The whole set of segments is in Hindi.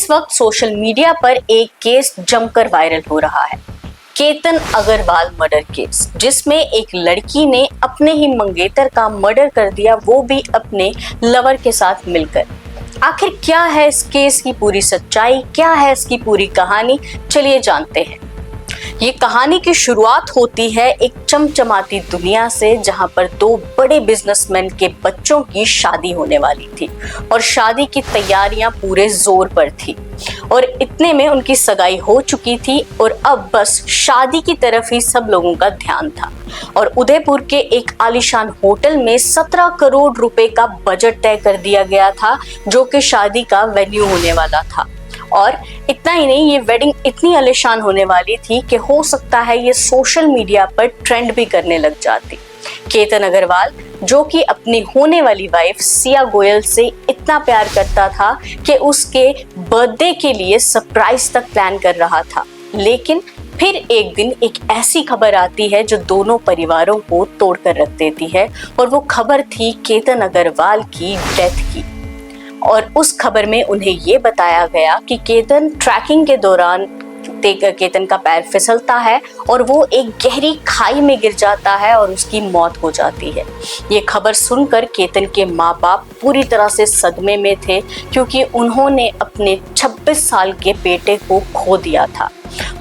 इस वक्त सोशल मीडिया पर एक केस जमकर वायरल हो रहा है, केतन अग्रवाल मर्डर केस, जिसमें एक लड़की ने अपने ही मंगेतर का मर्डर कर दिया, वो भी अपने लवर के साथ मिलकर। आखिर क्या है इस केस की पूरी सच्चाई, क्या है इसकी पूरी कहानी, चलिए जानते हैं। ये कहानी की शुरुआत होती है एक चमचमाती दुनिया से, जहां पर दो बड़े बिजनेसमैन के बच्चों की शादी होने वाली थी और शादी की तैयारियां पूरे जोर पर थी और इतने में उनकी सगाई हो चुकी थी और अब बस शादी की तरफ ही सब लोगों का ध्यान था। और उदयपुर के एक आलीशान होटल में 17 करोड़ रुपए का बजट तय कर दिया गया था, जो कि शादी का वेन्यू होने वाला था। और इतना ही नहीं, ये वेडिंग इतनी आलीशान होने वाली थी कि हो सकता है ये सोशल मीडिया पर ट्रेंड भी करने लग जाती। केतन अग्रवाल, जो कि अपनी होने वाली वाइफ सिया गोयल से इतना प्यार करता था कि उसके बर्थडे के लिए सरप्राइज तक प्लान कर रहा था, लेकिन फिर एक दिन एक ऐसी खबर आती है जो दोनों परिवारों को तोड़कर रख देती है, और वो खबर थी केतन अग्रवाल की डेथ की। और उस खबर में उन्हें ये बताया गया कि केतन ट्रैकिंग के दौरान केतन का पैर फिसलता है और वो एक गहरी खाई में गिर जाता है और उसकी मौत हो जाती है। ये खबर सुनकर केतन के माँ बाप पूरी तरह से सदमे में थे, क्योंकि उन्होंने अपने 26 साल के बेटे को खो दिया था।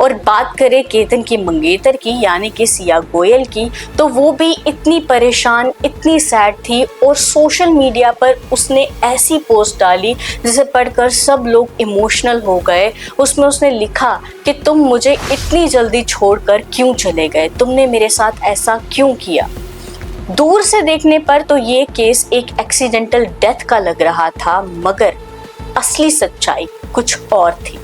और बात करें केतन की मंगेतर की, यानी कि सिया गोयल की, तो वो भी इतनी परेशान, इतनी सैड थी और सोशल मीडिया पर उसने ऐसी पोस्ट डाली जिसे पढ़कर सब लोग इमोशनल हो गए। उसमें उसने लिखा कि तुम मुझे इतनी जल्दी छोड़कर क्यों चले गए, तुमने मेरे साथ ऐसा क्यों किया। दूर से देखने पर तो ये केस एक एक्सीडेंटल डेथ का लग रहा था, मगर असली सच्चाई कुछ और थी।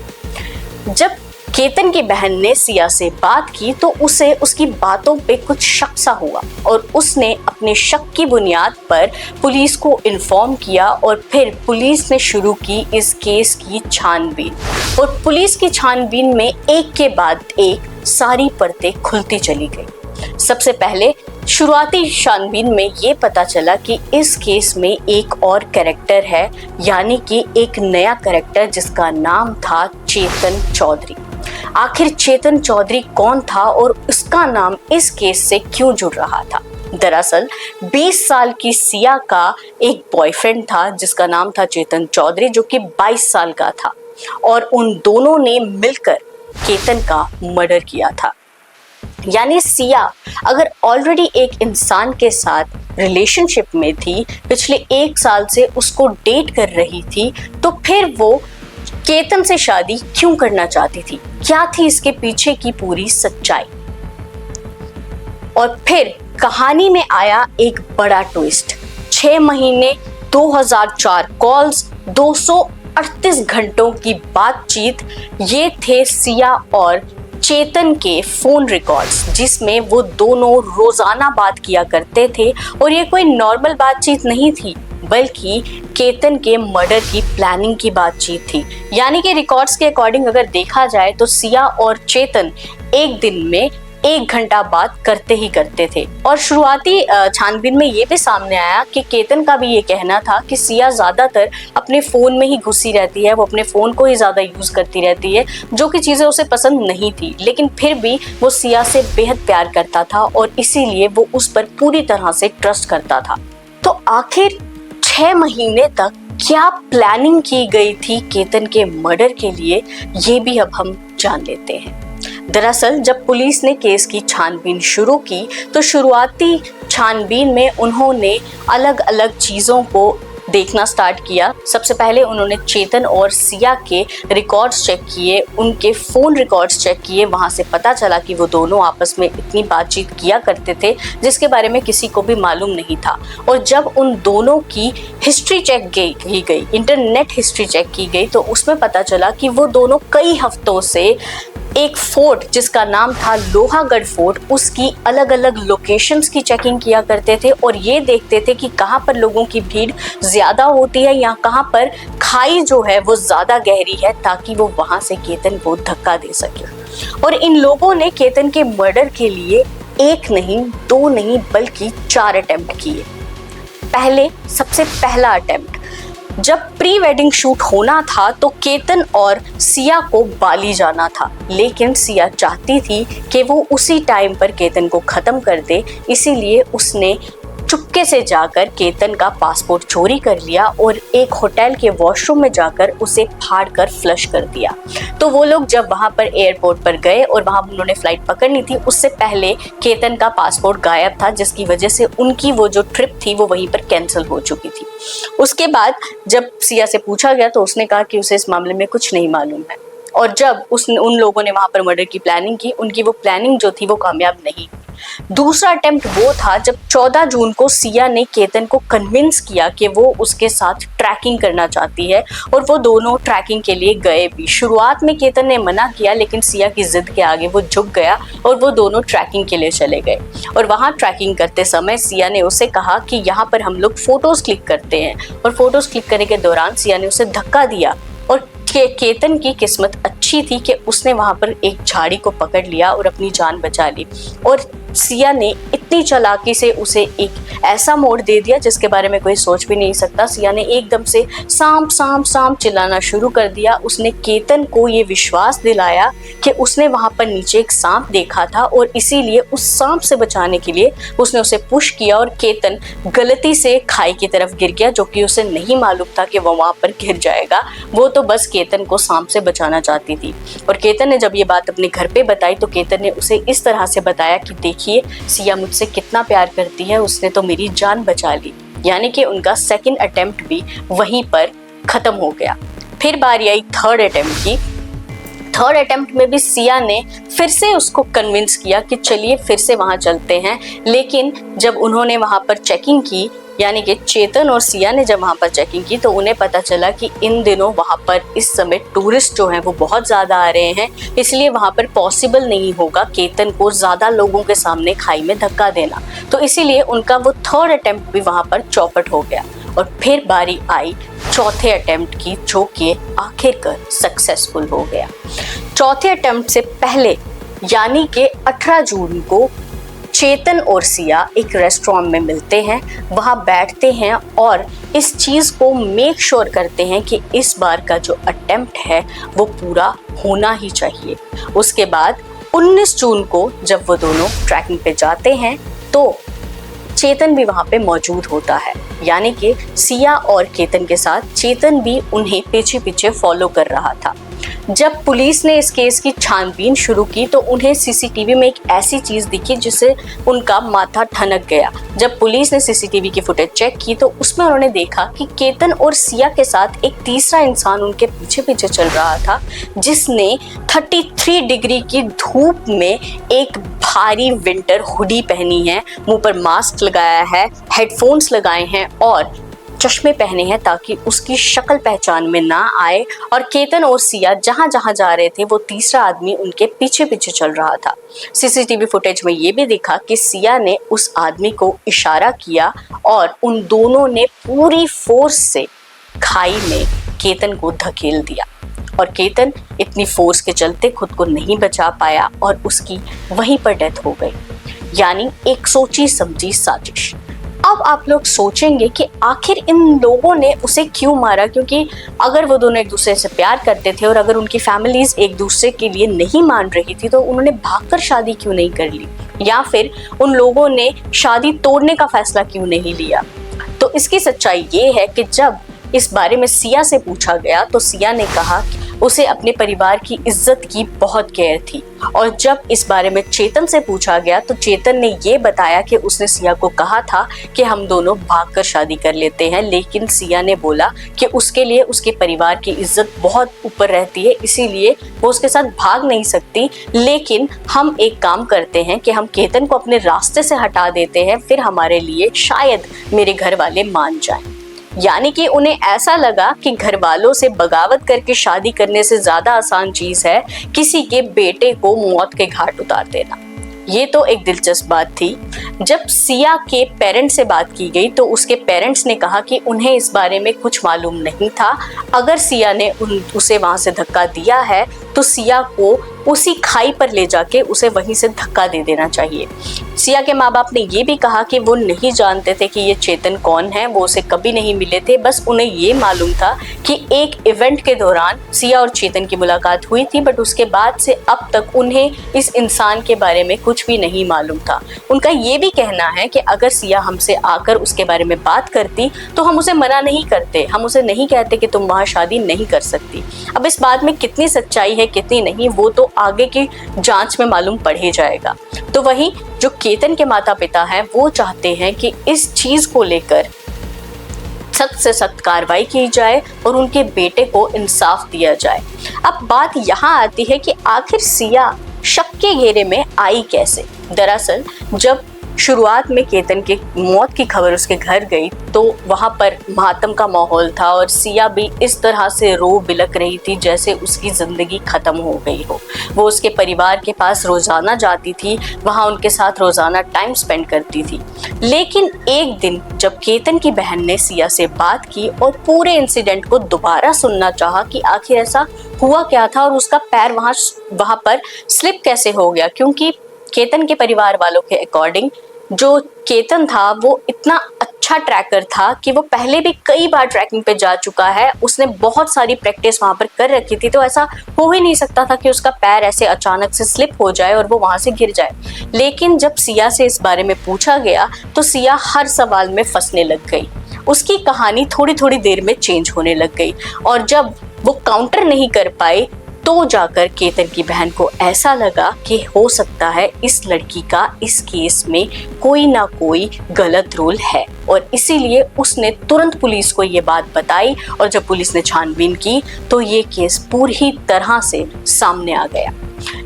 जब केतन की बहन ने सिया से बात की तो उसे उसकी बातों पे कुछ शक सा हुआ और उसने अपने शक की बुनियाद पर पुलिस को इन्फॉर्म किया और फिर पुलिस ने शुरू की इस केस की छानबीन। और पुलिस की छानबीन में एक के बाद एक सारी परतें खुलती चली गई। सबसे पहले शुरुआती छानबीन में ये पता चला कि इस केस में एक और कैरेक्टर है, यानी कि एक नया कैरेक्टर जिसका नाम था चेतन चौधरी। आखिर चेतन चौधरी कौन था और उसका नाम इस केस से क्यों जुड़ रहा था? दरअसल 20 साल की सिया का एक बॉयफ्रेंड था जिसका नाम था चेतन चौधरी, जो कि 22 साल का था, और उन दोनों ने मिलकर केतन का मर्डर किया था। यानी सिया अगर ऑलरेडी एक इंसान के साथ रिलेशनशिप में थी, पिछले 1 साल से उसको डेट कर रही थी, तो फिर वो केतन से शादी क्यों करना चाहती थी? क्या थी इसके पीछे की पूरी सच्चाई? और फिर कहानी में आया एक बड़ा ट्विस्ट। 6 महीने, 2004 कॉल्स, 238 घंटों की बातचीत, ये थे सिया और चेतन के फोन रिकॉर्ड्स, जिसमें वो दोनों रोजाना बात किया करते थे। और ये कोई नॉर्मल बातचीत नहीं थी, बल्कि केतन के मर्डर की प्लानिंग की बातचीत थी। यानी कि रिकॉर्ड्स के अकॉर्डिंग अगर देखा जाए तो सिया और चेतन एक दिन में 1 घंटा बात करते ही करते थे। और शुरुआती छानबीन में ये भी सामने आया कि केतन का भी ये कहना था कि सिया ज्यादातर अपने फोन में ही घुसी रहती है, वो अपने फोन को ही ज्यादा यूज करती रहती है, जो कि चीजें उसे पसंद नहीं थी, लेकिन फिर भी वो सिया से बेहद प्यार करता था और इसीलिए वो उस पर पूरी तरह से ट्रस्ट करता था। तो आखिर 6 महीने तक क्या प्लानिंग की गई थी केतन के मर्डर के लिए, ये भी अब हम जान लेते हैं। दरअसल जब पुलिस ने केस की छानबीन शुरू की तो शुरुआती छानबीन में उन्होंने अलग अलग चीज़ों को देखना स्टार्ट किया। सबसे पहले उन्होंने चेतन और सिया के रिकॉर्ड्स चेक किए, उनके फ़ोन रिकॉर्ड्स चेक किए। वहाँ से पता चला कि वो दोनों आपस में इतनी बातचीत किया करते थे जिसके बारे में किसी को भी मालूम नहीं था। और जब उन दोनों की हिस्ट्री चेक की गई, इंटरनेट हिस्ट्री चेक की गई, तो उसमें पता चला कि वो दोनों कई हफ्तों से एक फोर्ट जिसका नाम था लोहागढ़ फोर्ट, उसकी अलग अलग लोकेशंस की चेकिंग किया करते थे और ये देखते थे कि कहाँ पर लोगों की भीड़ ज़्यादा होती है या कहाँ पर खाई जो है वो ज़्यादा गहरी है, ताकि वो वहाँ से केतन को धक्का दे सके। और इन लोगों ने केतन के मर्डर के लिए 1 नहीं 2 नहीं बल्कि 4 अटेम्प्ट किए। सबसे पहला अटेम्प्ट जब प्री वेडिंग शूट होना था तो केतन और सिया को बाली जाना था, लेकिन सिया चाहती थी कि वो उसी टाइम पर केतन को ख़त्म कर दे, इसीलिए उसने चुपके से जाकर केतन का पासपोर्ट चोरी कर लिया और एक होटल के वॉशरूम में जाकर उसे फाड़कर फ्लश कर दिया। तो वो लोग जब वहाँ पर एयरपोर्ट पर गए और वहाँ उन्होंने फ़्लाइट पकड़नी थी, उससे पहले केतन का पासपोर्ट गायब था, जिसकी वजह से उनकी वो जो ट्रिप थी वो वहीं पर कैंसिल हो चुकी थी। उसके बाद जब सिया से पूछा गया तो उसने कहा कि उसे इस मामले में कुछ नहीं मालूम है, और जब उन लोगों ने वहाँ पर मर्डर की प्लानिंग की, उनकी वो प्लानिंग जो थी वो कामयाब नहीं। दूसरा अटेम्प्ट वो था जब 14 जून को सिया ने केतन को कन्विंस किया कि वो उसके साथ ट्रैकिंग करना चाहती है, और वो दोनों ट्रैकिंग के लिए गए भी। शुरुआत में केतन ने मना किया, लेकिन सिया की जिद के आगे वो झुक गया और वो दोनों ट्रैकिंग के लिए चले गए। और वहाँ ट्रैकिंग करते समय सिया ने उसे कहा कि यहाँ पर हम लोग फोटोज क्लिक करते हैं, और फोटोज क्लिक करने के दौरान सिया ने उसे धक्का दिया, और केतन की किस्मत अच्छी थी कि उसने वहां पर एक झाड़ी को पकड़ लिया और अपनी जान बचा ली। और सिया ने इतनी चालाकी से उसे एक ऐसा मोड़ दे दिया जिसके बारे में कोई सोच भी नहीं सकता। सिया ने एकदम से सांप सांप सांप चिल्लाना शुरू कर दिया। उसने केतन को ये विश्वास दिलाया कि उसने वहां पर नीचे एक सांप देखा था, और इसीलिए उस सांप से बचाने के लिए उसने उसे पुश किया, और केतन गलती से खाई की तरफ गिर गया, जो कि उसे नहीं मालूम था कि वो वहां पर गिर जाएगा। वो तो बस केतन को सांप से बचाना चाहती थी। और केतन ने जब ये बात अपने घर पे बताई तो केतन ने उसे इस तरह से बताया कि देखिए सिया मुझसे कितना प्यार करती है, उसने तो मेरी जान बचा ली। यानी कि उनका सेकंड अटेम्प्ट भी वहीं पर खत्म हो गया। फिर बारी आई थर्ड अटेम्प्ट की। थर्ड अटेम्प्ट में भी सिया ने फिर से उसको कन्विंस किया कि चलिए फिर से वहां चलते हैं। लेकिन जब उन्होंने वहां पर चेकिंग की, यानी कि चेतन और सिया ने जब वहां पर चेकिंग की, तो उन्हें पता चला कि इन दिनों वहां पर इस समय टूरिस्ट जो हैं वो बहुत ज़्यादा आ रहे हैं, इसलिए वहां पर पॉसिबल नहीं होगा केतन को ज़्यादा लोगों के सामने खाई में धक्का देना। तो इसीलिए उनका वो थर्ड अटेम्प्ट भी वहां पर चौपट हो गया। और फिर बारी आई चौथे अटेम्प्ट की, जो कि आखिरकार सक्सेसफुल हो गया। चौथे अटेम्प्ट से पहले यानी कि 18 जून को चेतन और सिया एक रेस्टोरेंट में मिलते हैं, वहाँ बैठते हैं और इस चीज़ को मेक श्योर करते हैं कि इस बार का जो अटेम्प्ट है वो पूरा होना ही चाहिए। उसके बाद 19 जून को जब वो दोनों ट्रैकिंग पे जाते हैं तो चेतन भी वहाँ पे मौजूद होता है, यानी कि सिया और केतन के साथ चेतन भी उन्हें पीछे पीछे फॉलो कर रहा था। जब पुलिस ने इस केस की छानबीन शुरू की तो उन्हें सीसीटीवी में एक ऐसी चीज़ दिखी जिससे उनका माथा ठनक गया। जब पुलिस ने सीसीटीवी की फुटेज चेक की तो उसमें उन्होंने देखा कि केतन और सिया के साथ एक तीसरा इंसान उनके पीछे पीछे चल रहा था, जिसने 33 डिग्री की धूप में एक भारी विंटर हुडी पहनी है, मुंह पर मास्क लगाया है, हेडफोन्स लगाए हैं और चश्मे पहने हैं ताकि उसकी शक्ल पहचान में ना आए। और केतन और सिया जहां जहां जा रहे थे वो तीसरा आदमी उनके पीछे पीछे चल रहा था। सीसीटीवी फुटेज में ये भी दिखा कि सिया ने उस आदमी को इशारा किया और उन दोनों ने पूरी फोर्स से खाई में केतन को धकेल दिया, और केतन इतनी फोर्स के चलते खुद को नहीं बचा पाया और उसकी वहीं पर डेथ हो गई। यानी एक सोची समझी साजिश। अब आप लोग सोचेंगे कि आखिर इन लोगों ने उसे क्यों मारा, क्योंकि अगर वो दोनों एक दूसरे से प्यार करते थे और अगर उनकी फैमिलीज एक दूसरे के लिए नहीं मान रही थी तो उन्होंने भागकर शादी क्यों नहीं कर ली, या फिर उन लोगों ने शादी तोड़ने का फैसला क्यों नहीं लिया। तो इसकी सच्चाई ये है कि जब इस बारे में सिया से पूछा गया तो सिया ने कहा कि उसे अपने परिवार की इज्जत की बहुत केयर थी, और जब इस बारे में चेतन से पूछा गया तो चेतन ने ये बताया कि उसने सिया को कहा था कि हम दोनों भागकर शादी कर लेते हैं, लेकिन सिया ने बोला कि उसके लिए उसके परिवार की इज्जत बहुत ऊपर रहती है, इसीलिए वो उसके साथ भाग नहीं सकती। लेकिन हम एक काम करते हैं कि हम केतन को अपने रास्ते से हटा देते हैं, फिर हमारे लिए शायद मेरे घर वाले मान जाएं। यानी कि उन्हें ऐसा लगा कि घर वालों से बगावत करके शादी करने से ज्यादा आसान चीज है किसी के बेटे को मौत के घाट उतार देना। ये तो एक दिलचस्प बात थी। जब सिया के पेरेंट्स से बात की गई तो उसके पेरेंट्स ने कहा कि उन्हें इस बारे में कुछ मालूम नहीं था। अगर सिया ने उसे वहां से धक्का दिया है तो सिया को उसी खाई पर ले जाके उसे वहीं से धक्का दे देना चाहिए। सिया के माँ बाप ने ये भी कहा कि वो नहीं जानते थे कि ये चेतन कौन है, वो उसे कभी नहीं मिले थे, बस उन्हें ये मालूम था कि एक इवेंट के दौरान सिया और चेतन की मुलाकात हुई थी, बट उसके बाद से अब तक उन्हें इस इंसान के बारे में कुछ भी नहीं मालूम था। उनका ये भी कहना है कि अगर सिया हमसे आकर उसके बारे में बात करती तो हम उसे मना नहीं करते, हम उसे नहीं कहते कि तुम वहाँ शादी नहीं कर सकती। अब इस बात में कितनी सच्चाई है कितनी नहीं वो तो आगे की जांच में मालूम पड़ ही जाएगा। तो वहीं जो केतन के माता पिता हैं वो चाहते हैं कि इस चीज को लेकर सख्त से सख्त कार्रवाई की जाए और उनके बेटे को इंसाफ दिया जाए। अब बात यहाँ आती है कि आखिर सिया शक के घेरे में आई कैसे। दरअसल जब शुरुआत में केतन की मौत की खबर उसके घर गई तो वहां पर मातम का माहौल था और सिया भी इस तरह से रो बिलक रही थी जैसे उसकी जिंदगी खत्म हो गई हो। वो उसके परिवार के पास रोजाना जाती थी, वहां उनके साथ रोजाना टाइम स्पेंड करती थी। लेकिन एक दिन जब केतन की बहन ने सिया से बात की और पूरे इंसिडेंट को दोबारा सुनना चाहा कि आखिर ऐसा हुआ क्या था और उसका पैर वहां पर स्लिप कैसे हो गया, क्योंकि केतन के परिवार वालों के अकॉर्डिंग जो केतन था वो इतना अच्छा ट्रैकर था कि वो पहले भी कई बार ट्रैकिंग पे जा चुका है, उसने बहुत सारी प्रैक्टिस वहां पर कर रखी थी, तो ऐसा हो ही नहीं सकता था कि उसका पैर ऐसे अचानक से स्लिप हो जाए और वो वहां से गिर जाए। लेकिन जब सिया से इस बारे में पूछा गया तो सिया हर सवाल में फंसने लग गई। उसकी कहानी थोड़ी थोड़ी देर में चेंज होने लग गई और जब वो काउंटर नहीं कर पाई तो जाकर केतन की बहन को ऐसा लगा कि हो सकता है इस लड़की का इस केस में कोई ना कोई गलत रोल है और इसीलिए उसने तुरंत पुलिस को ये बात बताई और जब पुलिस ने छानबीन की तो ये केस पूरी तरह से सामने आ गया।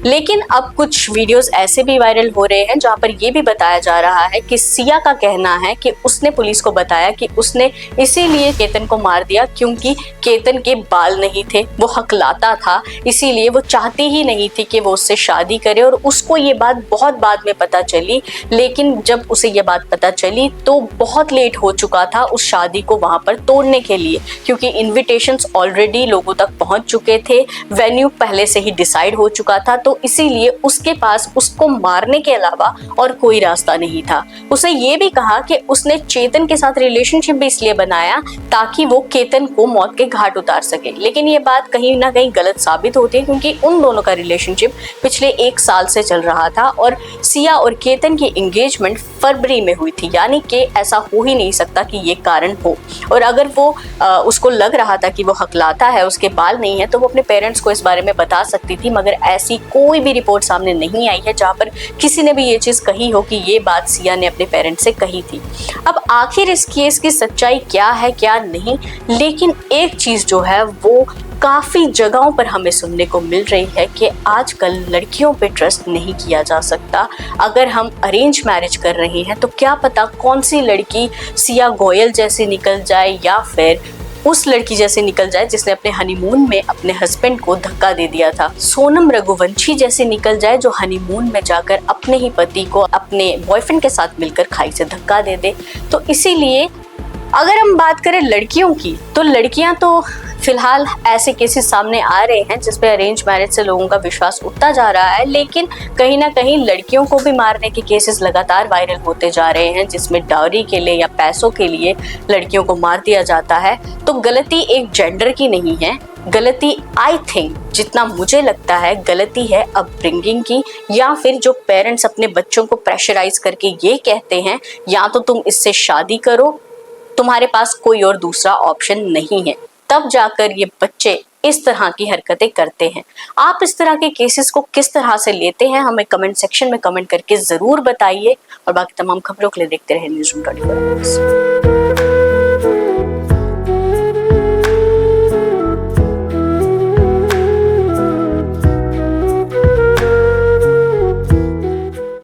लेकिन अब कुछ वीडियोस ऐसे भी वायरल हो रहे हैं जहां पर यह भी बताया जा रहा है कि सिया का कहना है कि उसने पुलिस को बताया कि उसने इसीलिए केतन को मार दिया क्योंकि केतन के बाल नहीं थे, वो हकलाता था, इसीलिए वो चाहती ही नहीं थी कि वो उससे शादी करे और उसको ये बात बहुत बाद में पता चली। लेकिन जब उसे ये बात पता चली तो बहुत लेट हो चुका था उस शादी को वहां पर तोड़ने के लिए, क्योंकि इन्विटेशंस ऑलरेडी लोगों तक पहुंच चुके थे, वेन्यू पहले से ही डिसाइड हो चुका था, तो इसीलिए उसके पास उसको मारने के अलावा और कोई रास्ता नहीं था। उसे ये भी कहा कि उसने चेतन के साथ रिलेशनशिप भी इसलिए बनाया ताकि वो केतन को मौत के घाट उतार सके। लेकिन ये बात कहीं ना कहीं गलत साबित होती है क्योंकि उन दोनों का रिलेशनशिप पिछले 1 साल से चल रहा था और सिया और केतन की एंगेजमेंट फरवरी में हुई थी, यानी कि ऐसा हो ही नहीं सकता कि ये कारण हो। और अगर वो उसको लग रहा था कि वो हकलाता है, उसके बाल नहीं है, तो वो अपने पेरेंट्स को इस बारे में बता सकती थी, मगर ऐसी कोई भी रिपोर्ट सामने नहीं आई है जहां पर किसी ने भी ये चीज कही हो कि ये बात सिया ने अपने पेरेंट्स से कही थी। अब आखिर इस केस की सच्चाई क्या है क्या नहीं, लेकिन एक चीज जो है वो काफी जगहों पर हमें सुनने को मिल रही है कि आजकल लड़कियों पे ट्रस्ट नहीं किया जा सकता। अगर हम अरेंज मैरिज कर रहे हैं तो क्या पता कौन सी लड़की सिया गोयल जैसी निकल जाए या फिर उस लड़की जैसे निकल जाए जिसने अपने हनीमून में अपने हस्बैंड को धक्का दे दिया था, सोनम रघुवंशी जैसे निकल जाए जो हनीमून में जाकर अपने ही पति को अपने बॉयफ्रेंड के साथ मिलकर खाई से धक्का दे दे। तो इसीलिए अगर हम बात करें लड़कियों की तो लड़कियां तो फिलहाल ऐसे केसेस सामने आ रहे हैं जिसपे अरेंज मैरिज से लोगों का विश्वास उठता जा रहा है, लेकिन कहीं ना कहीं लड़कियों को भी मारने के केसेस लगातार वायरल होते जा रहे हैं जिसमें डाउरी के लिए या पैसों के लिए लड़कियों को मार दिया जाता है। तो गलती एक जेंडर की नहीं है, गलती आई थिंक जितना मुझे लगता है गलती है अपब्रिंगिंग की, या फिर जो पेरेंट्स अपने बच्चों को प्रेशराइज करके ये कहते हैं या तो तुम इससे शादी करो, तुम्हारे पास कोई और दूसरा ऑप्शन नहीं है, तब जाकर ये बच्चे इस तरह की हरकतें करते हैं। आप इस तरह के केसेस को किस तरह से लेते हैं हमें कमेंट सेक्शन में कमेंट करके जरूर बताइए और बाकी तमाम खबरों के लिए देखते रहे न्यूज़रूम 24 आवर्स।